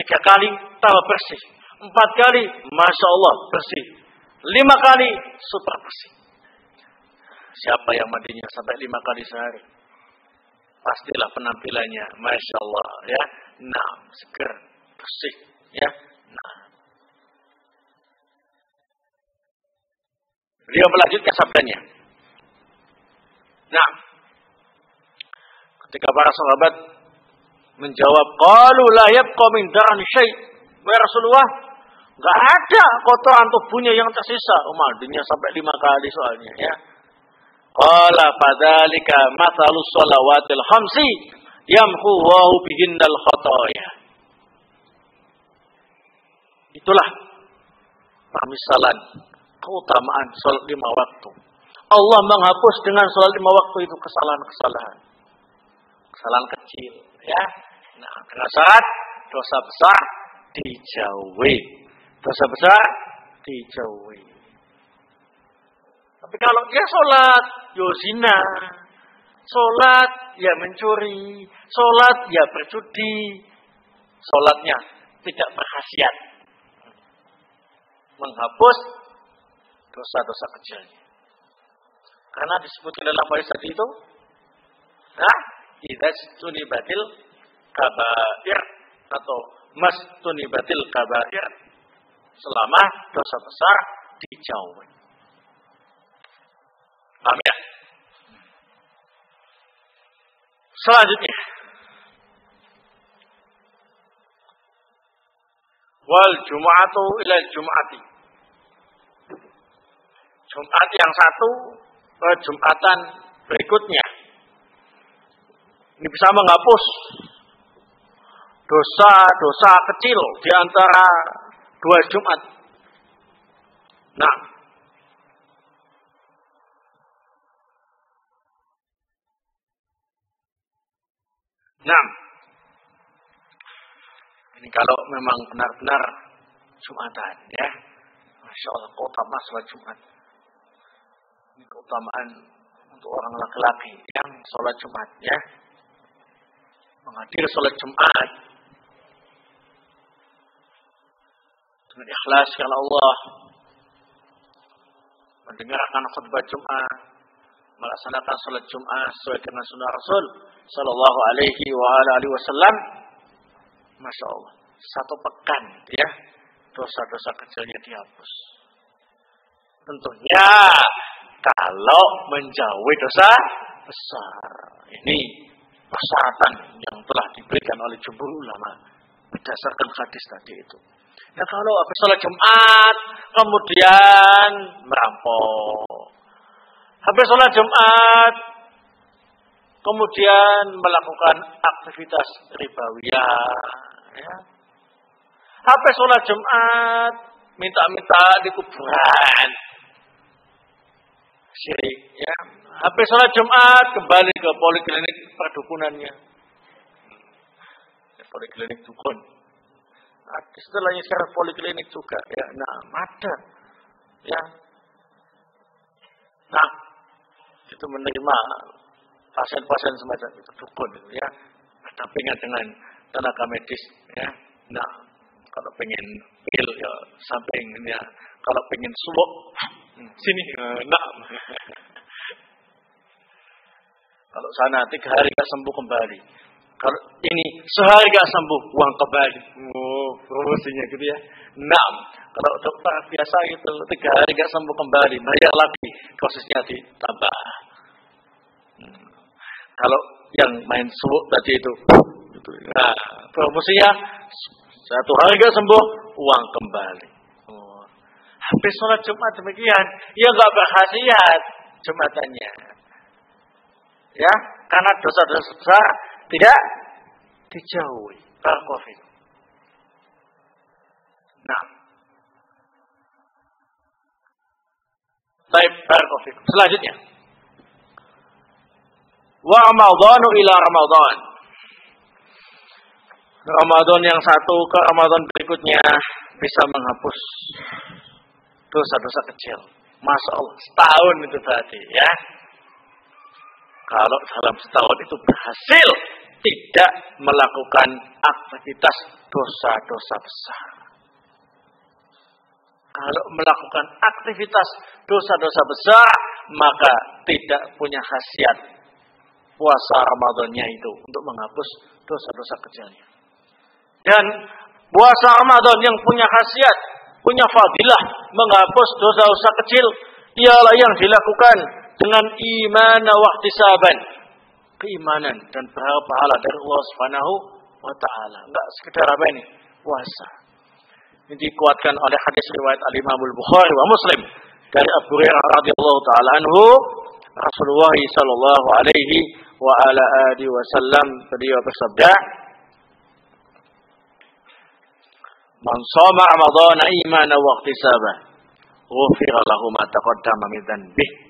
3 kali tambah bersih, 4 kali, masya Allah bersih, 5 kali super bersih. Siapa yang mandinya sampai 5 kali sehari? Pastilah penampilannya, masya Allah, ya. Nah, seger, bersih, ya. Nah, beliau melanjutkan sabdanya. Nah, ketika para sahabat menjawab, qalu la yabqa min darani syai'. Wahai Rasulullah, enggak ada kotoran tubuhnya yang tersisa. Mandinya sampai 5 kali soalnya, ya. Qala fadzalika mathalus shalawatil khamsi yamhu Allahu bihinnal khotoya. Itulah permisalan keutamaan salat 5 waktu. Allah menghapus dengan salat 5 waktu itu kesalahan-kesalahan. Kesalahan kecil, ya. Nah, dengan syarat dosa besar dijauhi. Dosa besar dijauhi. Tapi kalau dia sholat, ya zina. Sholat, ya mencuri. Sholat, ya berjudi. Sholatnya tidak berkhasiat. Menghapus dosa-dosa kecilnya. Karena disebutkan dalam hadis tadi itu, nah, idza tunibatil kabair atau mastunibatil kabair, selama dosa besar dijauhi. Paham ya? Selanjutnya, wal jum'atu ila jum'ati. Jumat yang satu ke Jumatan berikutnya. Ini bisa menghapus dosa-dosa kecil di antara 2 Jumat. Nah, ini kalau memang benar-benar Jumatan, ya. Masya Allah, keutamaan sholat Jumat. Ini keutamaan untuk orang laki-laki yang sholat Jumat, ya. Menghadiri sholat Jumat dengan ikhlas karena Allah, mendengarkan khutbah Jumat, melaksanakan sholat Jumat sesuai dengan sunnah Rasul Sallallahu Alaihi Wasallam. Masya Allah, 1 pekan, ya, dosa-dosa kecilnya dihapus. Tentunya kalau menjauhi dosa besar, ini persyaratan yang telah diberikan oleh jumhur ulama berdasarkan hadis tadi itu. Nah, kalau habis sholat Jumat kemudian merampok, habis sholat Jumat kemudian melakukan aktivitas ribawiyah, ya. Habis sholat Jumat minta-minta di kuburan, syirik, ya. Habis sholat Jumat kembali ke poliklinik perdukunannya, poliklinik dukun. Istilahnya sekarang poliklinik juga, ya. Nah, ada Ya. Nah, itu menerima pasien-pasien semacam itu dukun ya. Ada pengen dengan tenaga medis ya. Nah, kalau pengen pil ya sampingnya, kalau pengen suwok sini nah. Kalau sana 3 hari gak sembuh kembali. Kalau ini sehari gak sembuh, uang kembali. Oh, promosinya gitu ya. Nah, kalau dokter biasa itu 3 hari gak sembuh kembali, bayar lagi, kosisnya ditambah. Kalau yang main suwuk tadi itu, nah, promosinya 1 hari gak sembuh, uang kembali. Oh. Habis sholat Jumat demikian, ya gak berkhasiat Jumatannya. Ya, karena dosa-dosa tidak dijauhi. Barakallahu. Nah, baik, barakallahu. Selanjutnya, wa Ramadhanu ila Ramadhan. Ramadan yang satu ke Ramadan berikutnya bisa menghapus dosa-dosa kecil. Masya Allah, setahun itu tadi ya. Kalau dalam setahun itu berhasil tidak melakukan aktivitas dosa-dosa besar. Kalau melakukan aktivitas dosa-dosa besar, maka tidak punya khasiat puasa Ramadannya itu untuk menghapus dosa-dosa kecilnya. Dan puasa Ramadan yang punya khasiat, punya fadilah menghapus dosa-dosa kecil, ialah yang dilakukan dengan iman wa ihtisaban, keimanan dan berharap pahala dari Allah Subhanahu wa taala. Enggak sekedar apa ini? Puasa. Ini dikuatkan oleh hadis riwayat Al-Imam Al-Bukhari wa Muslim dari Abu Hurairah radhiyallahu taala anhu, Rasulullah sallallahu alaihi wa ala alihi wasallam beliau bersabda, "Man shoma Ramadhana imanan wa ihtisaban, ghufira lahu ma taqaddama min dhanbihi."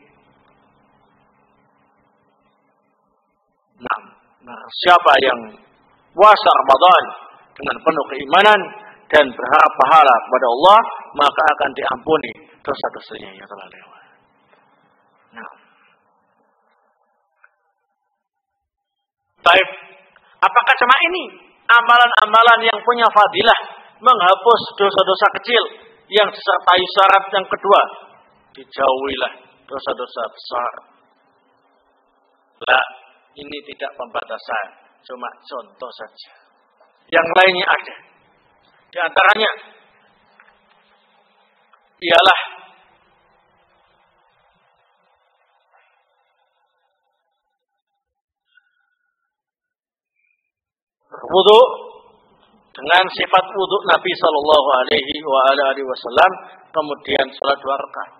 Nah, siapa yang puasa Ramadan dengan penuh keimanan dan berharap pahala kepada Allah, maka akan diampuni dosa-dosanya yang telah lewat. Nah, baik, apakah cuma ini amalan-amalan yang punya fadilah menghapus dosa-dosa kecil yang disertai syarat yang kedua, dijauhilah dosa-dosa besar? Lah, ini tidak pembatasan, cuma contoh saja. Yang lainnya ada. Di antaranya ialah wudu dengan sifat wudu Nabi sallallahu alaihi wasallam, kemudian salat 2 rakaat.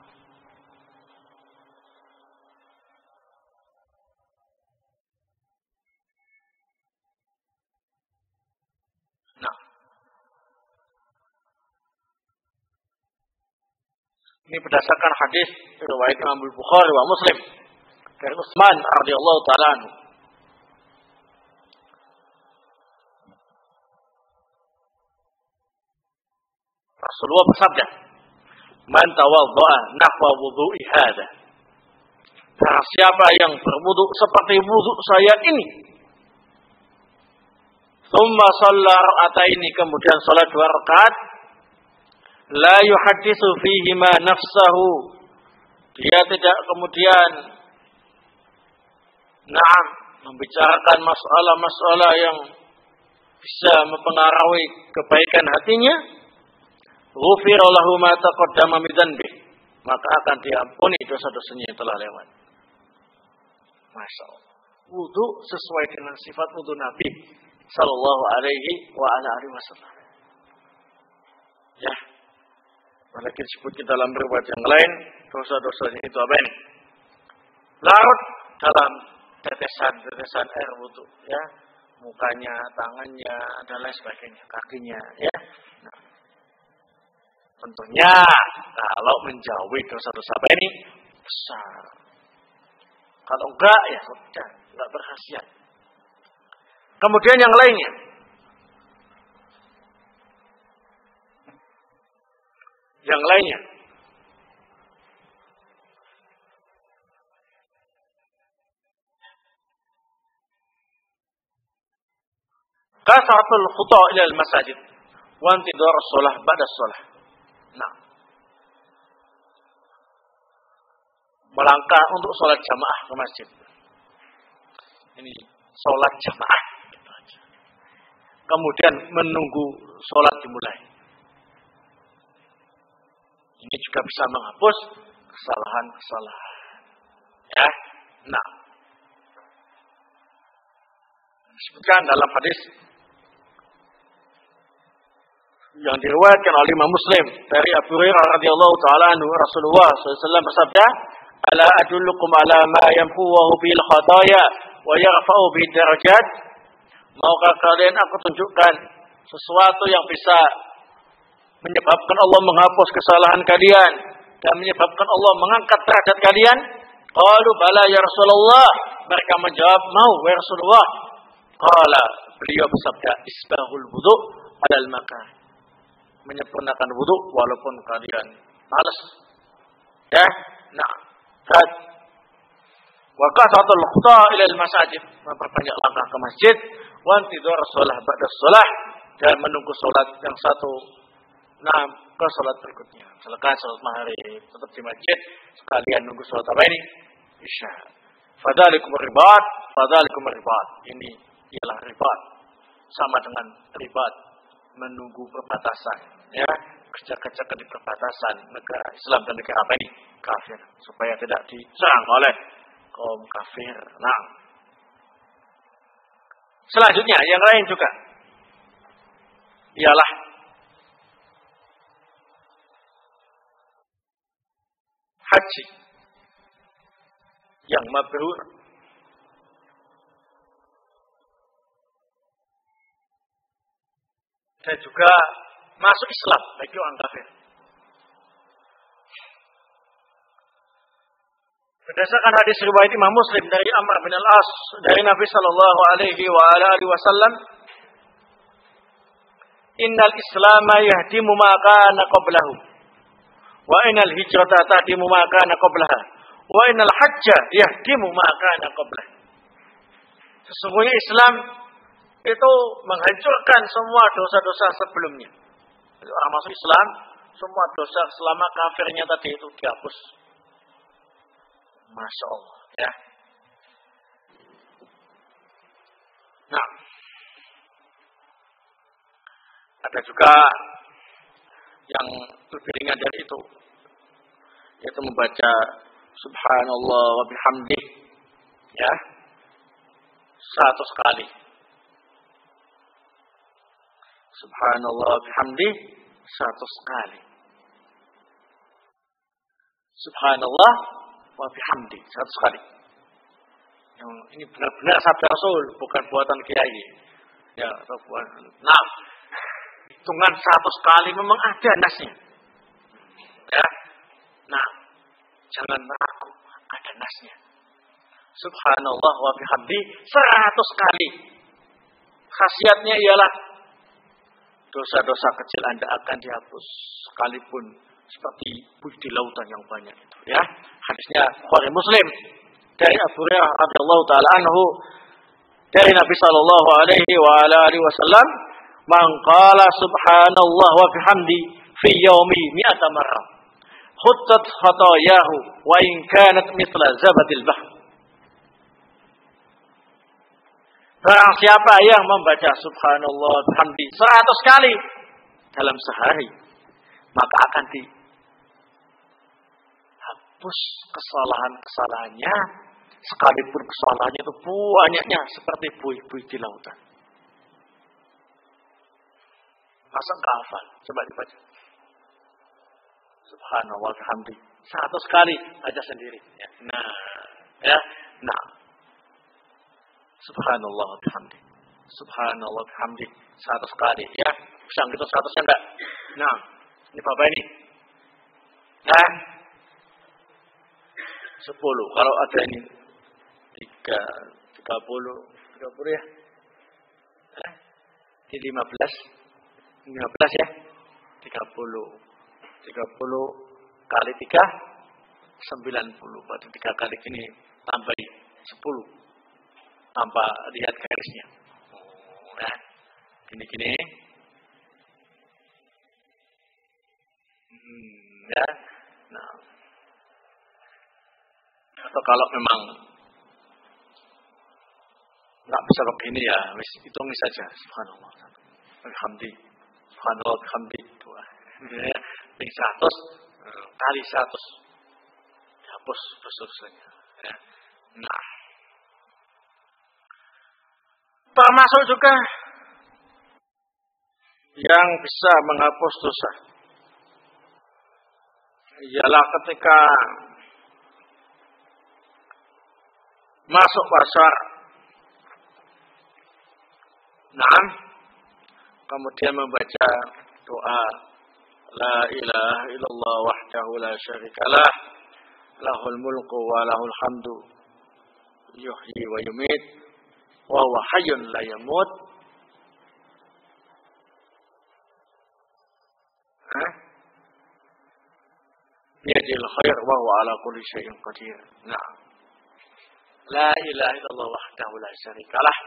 Ini berdasarkan hadis riwayat Imam Bukhari wa Muslim dari Utsman radhiyallahu taala anhu. Rasulullah bersabda, "Man tawaddaa nahwa wudu'i hadza." Barang siapa yang berwudu seperti wudu saya ini, tsumma shalla raka'ataini, kemudian salat 2 rakaat, la yuhaddisu fihi ma nafsahu, dia tidak kemudian membicarakan masalah-masalah yang bisa mempengaruhi kebaikan hatinya, ghufira lahu ma taqaddama min dzanbihi, maka akan diampuni dosa-dosanya yang telah lewat. Masya Allah, wudu sesuai dengan sifat wudu Nabi sallallahu alaihi wa ala alihi wasallam. Ya, apalagi disebut dalam riwayat yang lain, dosa-dosanya itu apa ini? Larut dalam tetesan-tetesan air wudu, ya, mukanya, tangannya, dan lain sebagainya, kakinya, ya. Nah, tentunya kalau menjauhi dosa-dosa apa ini besar. Kalau enggak, ya sudah, enggak berkhasiat. Kemudian yang lainnya, Kasratul khuta ila al-masajid wa intidhar shalah ba'da shalah. Nah, melangkah untuk sholat jamaah ke masjid. Ini sholat jamaah. Kemudian menunggu sholat dimulai. Ini juga bisa menghapus kesalahan-kesalahan. Ya, nah. Disebutkan dalam hadis yang diriwayatkan oleh Imam Muslim dari Abu Hurairah radhiyallahu taala anhu, Rasulullah SAW bersabda, "Ala adullukum ala ma yamhuhu bil khataya wa yarfa'u bid darajat?" Maukah kalian aku tunjukkan sesuatu yang bisa menyebabkan Allah menghapus kesalahan kalian dan menyebabkan Allah mengangkat derajat kalian? Qalu bala ya Rasulullah. Mereka menjawab, mau ya Rasulullah. Qala, beliau bersabda, isbahul wudu alal makan. Menyempurnakan wudu walaupun kalian malas. Ya, nah, wa kasratul khuta ila al masajid, memperbanyak langkah ke masjid, wa intidhar shalah ba'da shalah, dan menunggu salat yang satu ke salat berikutnya. Selesai salat maghrib tetap di masjid, sekalian nunggu salat apa ini? Isya. Fadzalikum ribat, fadzalikum ribat. Ini ialah ribat. Sama dengan ribat menunggu perbatasan, ya, kerja-kerja di perbatasan negara Islam dan negara apa ini? Kafir, supaya tidak diserang oleh kaum kafir. Nah, selanjutnya yang lain juga ialah haji yang mabrur dan juga masuk Islam bagi orang kafir. Berdasarkan hadis riwayat Imam Muslim dari Amr bin Al-As dari Nabi sallallahu alaihi wasallam, "Innal Islama yahdimu ma kana qablahu, wa innal hijrata tahdimu ma kana qablaha, wa innal hajja yahdimu ma kana qablah." Sesungguhnya Islam itu menghancurkan semua dosa-dosa sebelumnya. Jadi orang masuk Islam, semua dosa selama kafirnya tadi itu dihapus. Masya Allah, ya. Nah, ada juga yang lebih ringan dari itu, yaitu membaca Subhanallah wa bihamdih, ya, 100 kali. Subhanallah wa bihamdih 100 kali. Subhanallah wa bihamdi 100 kali. Ini benar-benar sabda Rasul, bukan buatan kiai. Ya, atau buatan. Nah, hitungan 100 kali memang ada nasnya. Ya. Nah, jangan ragu, ada nasnya. Subhanallah wa bihamdi 100 kali. Khasiatnya ialah dosa-dosa kecil Anda akan dihapus sekalipun seperti buih di lautan yang banyak itu, ya. Hadisnya Bukhari Muslim dari Abu Hurairah radhiyallahu taala anhu dari Nabi sallallahu alaihi wasallam, "Man qala subhanallah wa bihamdi fi yaumi mi'ata marrah, khuttat khatayahu wa in kanat mithla zabadil bahr." Barang siapa yang membaca subhanallah wa bihamdi 100 kali dalam sehari, maka akan dihapus kesalahan-kesalahannya, sekalipun kesalahannya itu banyaknya seperti buih-buih di lautan. Masa enggak hafal? Coba dibaca. Subhanallah wa bihamdi 100 kali baca sendiri. Ya. Nah. Subhanallah wa bihamdi. Subhanallah wa bihamdi 100 kali, ya. Bisa gitu 100-nya enggak? Nah, ini Bapak ini. Nah, 10. Kalau ada ini 30 ya. Di 15 ya. 30 kali 3 90. Berarti 3 kali ini tambah 10. Tanpa lihat garisnya. Nah, gini-gini. Ya. Nah. Atau kalau memang nggak bisa begini ya, hitungi saja. Subhanallah. Alhamdulillah. Subhanallah, alhamdulillah. Ya, 100 kali 100 dihapus dosa-dosanya. Ya. Nah, termasuk juga yang bisa menghapus dosa ialah ketika masuk pasar, nah, kemudian membaca doa La ilaha illallah wahdahu la syarikalah lahul mulku wa lahul hamdu yuhyi wa yumit wa huwa hayyun la yamut. Biyadil khair wa huwa ala kulli syai'in qadir. Nah, la ilaha illallah wahdahu la syarikalah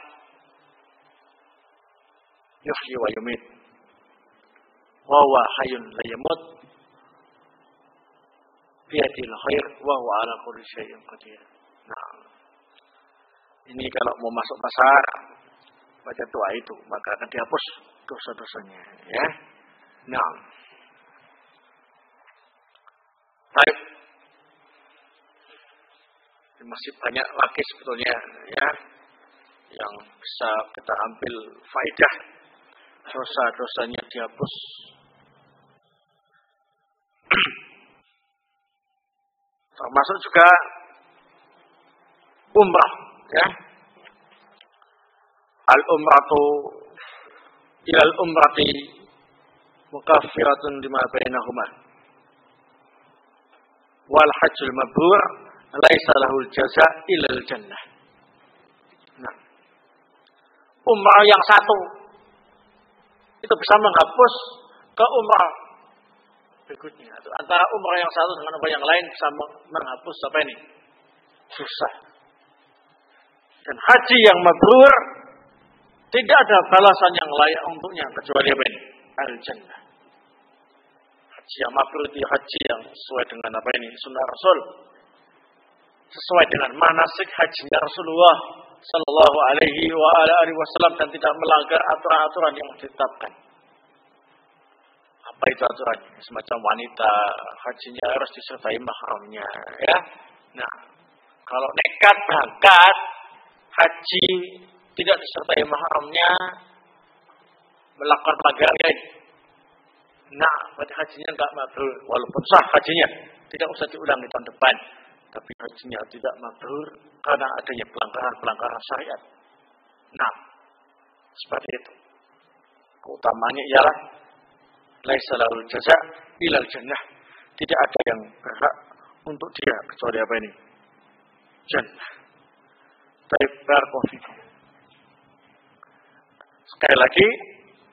yuhyi wa yumit wa huwa hayyun la yamut biyadil khair wa huwa ala kulli syai'in qadir. Nah, ini kalau mau masuk pasar baca doa itu maka akan dihapus dosa-dosanya, ya. Nah, baik, masih banyak lagi sebetulnya, ya, yang bisa kita ambil faedah dosa-dosanya dihapus. Termasuk juga umrah, ya. Al-umratu ilal umrati mukaffiratun lima bainahuma wal hajjul mabrur laisa lahul jaza ilal jannah. Nah, umrah yang satu itu bisa menghapus ke umrah berikutnya. Antara umrah yang satu dengan umrah yang lain bisa menghapus apa ini? Susah. Dan haji yang mabrur tidak ada balasan yang layak untuknya kecuali apa ini? Al-jannah. Haji yang mabrur itu haji yang sesuai dengan apa ini? Sunnah Rasul. Sesuai dengan manasik hajinya Rasulullah sallallahu alaihi wa alihi wasallam dan tidak melanggar aturan-aturan yang ditetapkan. Apa itu aturannya? Semacam wanita hajinya harus disertai mahramnya, ya. Nah, kalau nekat berangkat haji tidak disertai mahramnya, melakukan pelanggaran ini. Nah, berarti hajinya enggak mabrur, walaupun sah hajinya, tidak usah diulang di tahun depan. Tapi hajinya tidak mabrur karena adanya pelanggaran syariat. Nah, seperti itu. Keutamanya ialah laisa lahul jaza ilal jannah. Tidak ada yang berhak untuk dia kecuali apa ini? Jannah. Baik, barakallahu. Sekali lagi,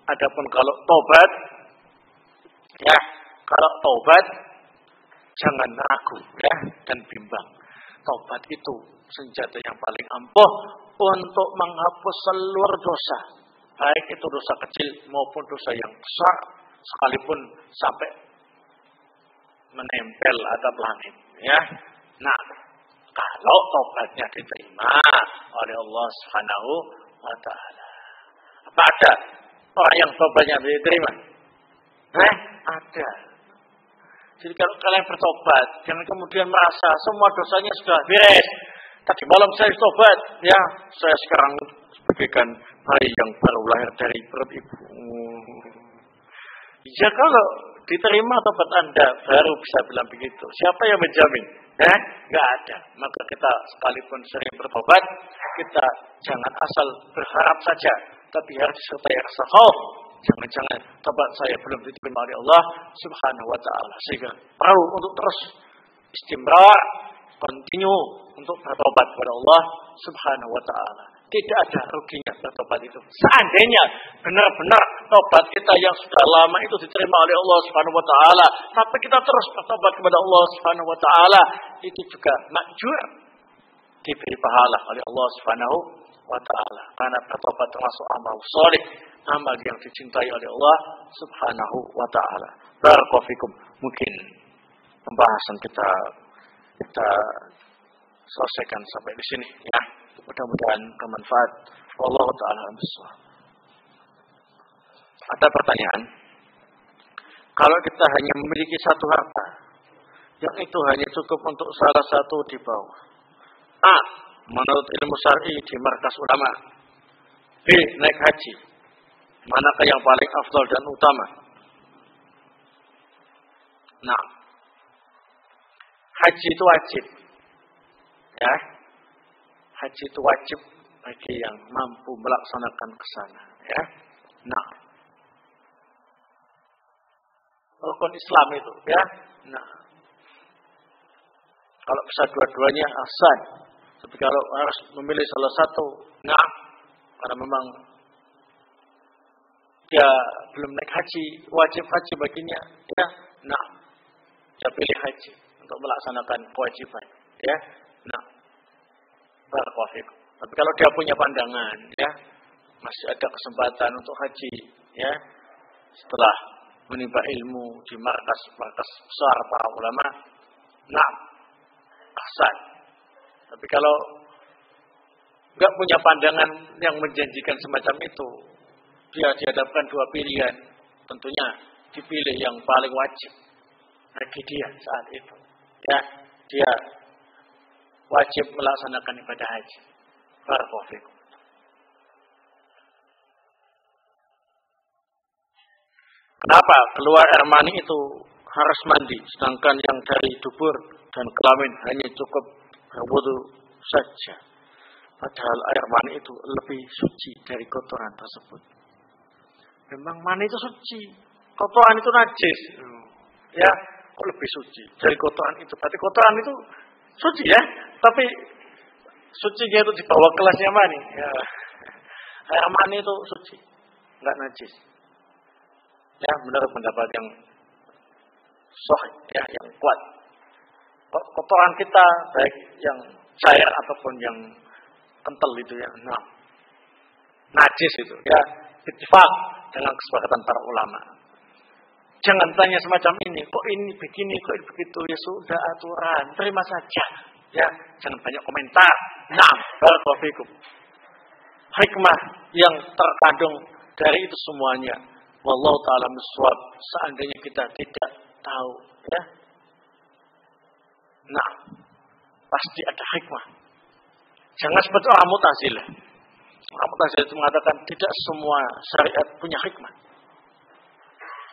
adapun kalau tobat, ya, kalau tobat jangan ragu, ya, dan bimbang. Tobat itu senjata yang paling ampuh untuk menghapus seluruh dosa, baik itu dosa kecil maupun dosa yang besar, sekalipun sampai menempel atap langit, ya. Nah, kalau tobatnya diterima oleh Allah Subhanahu wa taala. Apa ada orang yang tobatnya diterima? Ada. Jadi kalau kalian bertobat, jangan kemudian merasa semua dosanya sudah beres. Tadi malam saya tobat, ya, saya sekarang bagaikan bayi yang baru lahir dari perut ibu. Ya, kalau diterima tobat Anda baru bisa bilang begitu. Siapa yang menjamin? Nggak ada. Maka kita sekalipun sering bertobat, kita jangan asal berharap saja, tapi harus disertai rasa khauf. Jangan-jangan tobat saya belum diterima oleh Allah Subhanahu wa taala. Sehingga perlu untuk terus istimrar, continue untuk bertobat kepada Allah Subhanahu wa taala. Tidak ada ruginya bertobat itu. Seandainya benar-benar tobat kita yang sudah lama itu diterima oleh Allah Subhanahu wa taala, tapi kita terus bertobat kepada Allah Subhanahu wa taala, itu juga makjur, diberi pahala oleh Allah Subhanahu wa taala. Karena bertobat termasuk amal saleh amal yang dicintai oleh Allah Subhanahu wa taala. Barakallahu fikum. Mungkin pembahasan kita selesaikan sampai di sini ya. Mudah-mudahan bermanfaat. Wallahu taala a'lam. Ada pertanyaan. Kalau kita hanya memiliki satu harta, yang itu hanya cukup untuk salah satu di bawah. A. Menurut ilmu syar'i di markas ulama. B. Naik haji. Manakah yang paling afdal dan utama? Nah, haji itu wajib. Ya. Haji itu wajib bagi yang mampu melaksanakan ke sana, ya. Nah, rukun Islam itu, ya. Nah, kalau bisa dua-duanya ahsan. Tapi kalau harus memilih salah satu, nah, karena memang dia belum naik haji, wajib haji baginya, ya. Nah, dia pilih haji untuk melaksanakan kewajiban, ya. Nah, barakallahu fikum. Tapi kalau dia punya pandangan, ya, masih ada kesempatan untuk haji, ya, setelah menimba ilmu di markas besar para ulama, nah, ahsan. Tapi kalau nggak punya pandangan yang menjanjikan semacam itu, dia dihadapkan dua pilihan, tentunya dipilih yang paling wajib bagi dia saat itu. Ya, dia wajib melaksanakan ibadah haji. Barakallahu fikum. Kenapa keluar air mani itu harus mandi, sedangkan yang dari dubur dan kelamin hanya cukup berwudu saja? Padahal air mani itu lebih suci dari kotoran tersebut. Memang mani itu suci, kotoran itu najis. Ya, kok lebih suci dari kotoran itu? Berarti kotoran itu suci ya, tapi sucinya itu di bawah kelasnya mani. Ya. Air mani itu suci, enggak najis. Ya, benar pendapat yang sahih, ya, yang kuat. Kotoran kita baik yang cair ataupun yang kental itu ya, nah, najis itu ya, ittifaq dengan kesepakatan para ulama. Jangan tanya semacam ini, kok ini begini, kok ini begitu, ya sudah aturan, terima saja. Ya, jangan banyak komentar. Nah, barakallahu fikum. Hikmah yang terkandung dari itu semuanya, wallahu ta'ala bisawab, seandainya kita tidak tahu, ya. Nah, pasti ada hikmah. Jangan seperti orang Mu'tazilah. Orang Mu'tazilah itu mengatakan tidak semua syariat punya hikmah.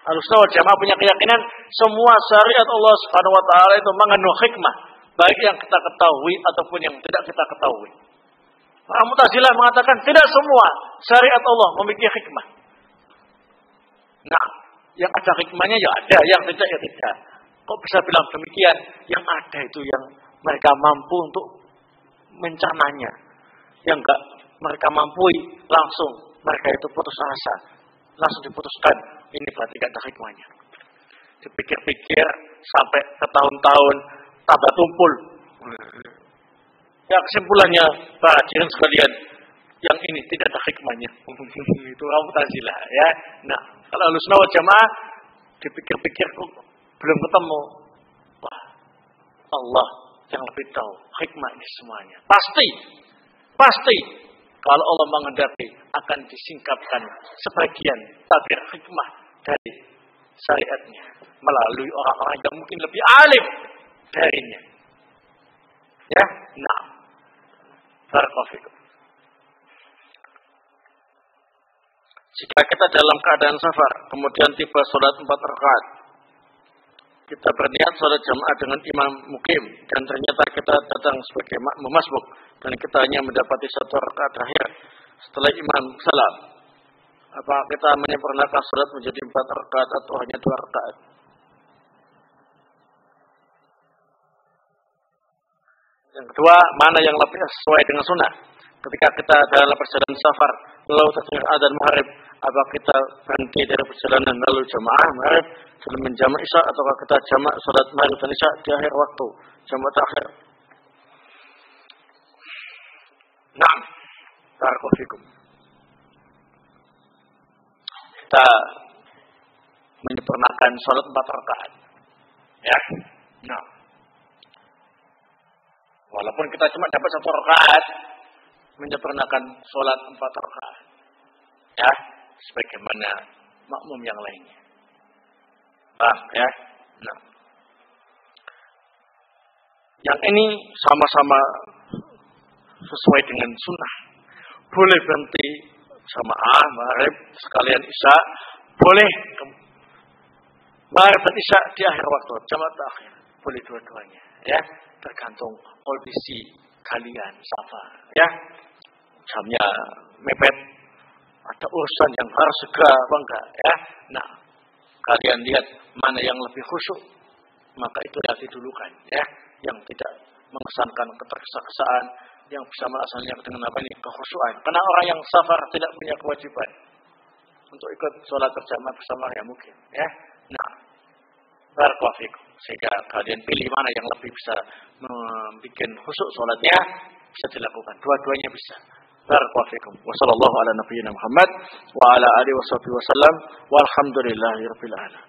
Ahlussunnah wal Jamaah punya keyakinan semua syariat Allah Subhanahu wa taala itu mengandung hikmah, baik yang kita ketahui ataupun yang tidak kita ketahui. Orang Mu'tazilah mengatakan tidak semua syariat Allah memiliki hikmah. Nah, yang ada hikmahnya ya ada, yang tidak ya tidak. Kok bisa bilang demikian? Yang ada itu yang mereka mampu untuk mencananya. Yang enggak mereka mampu langsung mereka itu putus asa, langsung diputuskan. Ini berarti tidak ada hikmahnya. Dipikir-pikir sampai bertahun-tahun tambah tumpul. Ya, kesimpulannya para hadirin sekalian, yang ini tidak ada hikmahnya. Itu Mu'tazilah, ya. Nah, kalau Ahlussunnah wal Jamaah dipikir-pikir belum ketemu. Wah, Allah yang lebih tahu hikmah ini semuanya. Pasti kalau Allah menghendaki akan disingkapkan sebagian tabir hikmah dari syariatnya melalui orang-orang yang mungkin lebih alim darinya. Ya, nah, barakallahu fikum. Jika kita dalam keadaan safar, kemudian tiba sholat 4 rakaat, kita berniat sholat jamaah dengan imam mukim, dan ternyata kita datang sebagai makmum masbuk, dan kita hanya mendapati 1 rakaat terakhir setelah imam salam. Apa kita menyempurnakan sholat menjadi 4 rakaat atau hanya 2 rakaat? Yang kedua, mana yang lebih sesuai dengan sunnah? Ketika kita dalam perjalanan safar, lalu terdengar adzan maghrib, apa kita berhenti dari perjalanan lalu jamaah maghrib sebelum menjamak isya, ataukah kita jamak salat maghrib dan isya di akhir waktu jamak terakhir? Naam, barakallahu fikum. kita menyempurnakan sholat 4 rakaat. Ya. Nah. Walaupun kita cuma dapat 1 rakaat, menyempurnakan sholat 4 rakaat. Ya, sebagaimana makmum yang lainnya. Ya. Nah. Yang ini sama-sama sesuai dengan sunnah. Boleh berhenti sama maghrib sekalian isya, boleh maghrib dan isya di akhir waktu, jamaah terakhir, boleh dua-duanya, ya, tergantung kondisi kalian, safar, ya, jamnya mepet, ada urusan yang harus segera, enggak, ya, nah, kalian lihat mana yang lebih khusyuk, maka itu yang didulukan, ya, yang tidak mengesankan ketergesa-gesaan, yang bisa melaksanakan dengan apa ini kekhusyuan. Karena orang yang safar tidak punya kewajiban untuk ikut sholat berjamaah bersama yang mungkin, ya. Nah, barakallahu fikum. Sehingga kalian pilih mana yang lebih bisa membuat khusyuk sholatnya, bisa dilakukan. Dua-duanya bisa. Barakallahu fikum. Wassallallahu ala nabiyyina Muhammad wa ala alihi wasallam. Walhamdulillahirabbil alamin.